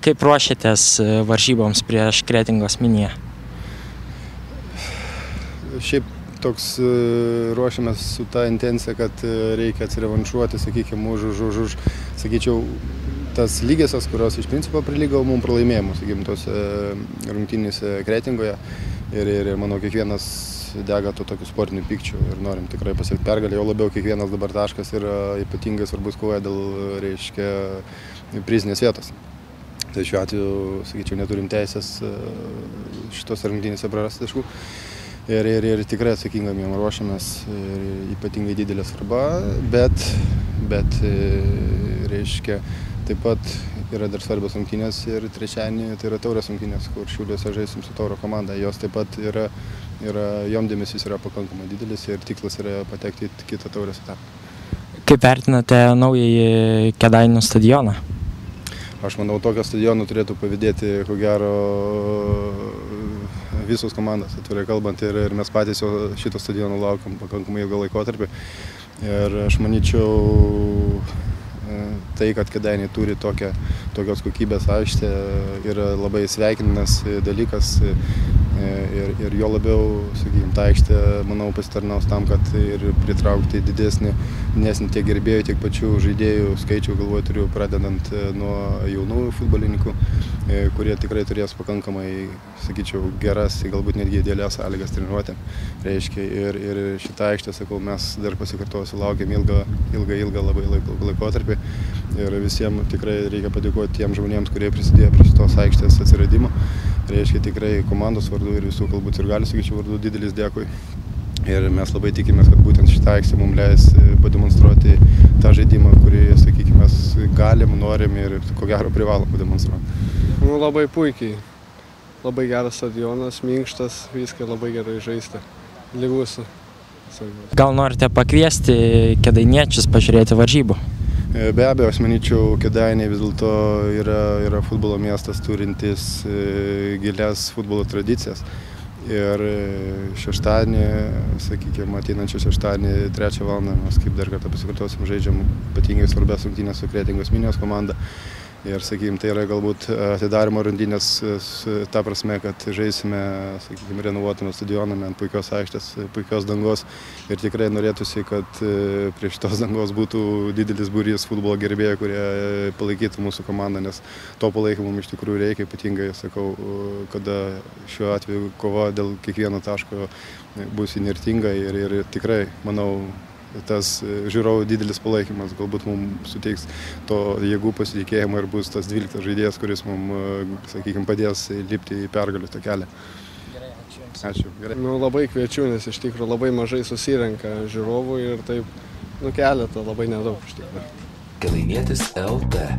Kaip ruošiatės varžyboms prieš Kretingos Miniją? Šiaip toks ruošiamės su ta intencija, kad reikia atsirevanšuoti, sakykime, už sakyčiau, tas lygiasias, kurios iš principo prilygavo mums pralaimėjimus, sakykime, tose rungtynėse Kretingoje. Ir manau, kiekvienas dega to tokiu sportiniu pykčiu ir norim tikrai pasiekti pergalę. Jau labiau kiekvienas dabar taškas yra ypatingai svarbus kovoje dėl, reiškia, prizinės vietos. Tai šiuo atveju, sakyčiau, neturim teisės šitos rungtynėse prarasti taškų. Ir tikrai atsakingam jam ruošiamės, ypatingai didelė svarba, bet reiškia, taip pat yra dar svarbios rungtynės ir trečiadienį tai yra taurės rungtynės, kur Šiauliuose žaisim su Tauro komanda. Jos taip pat jom dėmesys yra pakankamai didelis ir tikslas yra patekti į kitą taurės etapą. Kaip vertinate naująjį Kėdainių stadioną? Aš manau, tokio stadiono turėtų pavydėti, ko gero, visos komandos, atvirai kalbant, ir mes patys šito stadiono laukiam pakankamai ilgą laikotarpį. Ir aš manyčiau, tai, kad Kėdainiai turi tokios kokybės aikštę, yra labai sveikintinas dalykas ir jo labiau, sakykime, ta aikštė, manau, pasitarnaus tam, kad ir pritraukti didesnį tiek gerbėjų, tiek pačių žaidėjų skaičių, galvoju, turiu pradedant nuo jaunųjų futbolininkų, kurie tikrai turės pakankamai, sakyčiau, geras, galbūt netgi idealias sąlygas treniruotėm. Reiškia, ir šitą aikštę, sakau, mes dar pasikartosiu, laukiam ilgą labai laikotarpį. Ir visiems tikrai reikia padėkoti tiems žmonėms, kurie prisidėjo prie šitos aikštės atsiradimo. Reiškia, tikrai komandos vardu ir visų galbūt ir gali, sakyčiau, vardu didelis dėkui. Ir mes labai tikimės, kad būtent šitą aikštę mums leis pademonstruoti tą žaidimą, kurį, sakykime, mes galim, norim ir ko gero privalom pademonstruoti. Labai puikiai. Labai geras stadionas, minkštas, viską labai gerai žaisti. Lygus. Gal norite pakviesti kėdainiečius pažiūrėti varžybų? Be abejo, aš manyčiau, Kėdainiai vis dėlto yra futbolo miestas turintis gilias futbolo tradicijas. Ir šeštadienį, sakykime, ateinančią šeštadienį 3 valandą mes, kaip dar kartą pasikartosim, žaidžiam ypatingai svarbias rungtynes su Kretingos Minijos komanda. Ir, sakykime, tai yra galbūt atidarymo rungtynės ta prasme, kad žaisime, sakykime, renovuotame stadioną ant puikios aikštės, puikios dangos. Ir tikrai norėtųsi, kad prie šitos dangos būtų didelis būrys futbolo gerbėjų, kurie palaikytų mūsų komandą, nes to palaikymo mums iš tikrųjų reikia, ypatingai, sakau, kada šiuo atveju kova dėl kiekvieno taško bus įnirtinga ir tikrai, manau, tas žiūrovų didelis palaikymas galbūt mums suteiks to jėgų pasitikėjimo ir bus tas 12 žaidėjas, kuris mums, sakykime, padės lipti į pergalių tą kelią. Gerai, ačiū Jums. Ačiū, gerai. Labai kviečiu, nes iš tikrųjų labai mažai susirenka žiūrovų ir taip, keletą labai nedaug iš tikrųjų. Kėdainietis LT.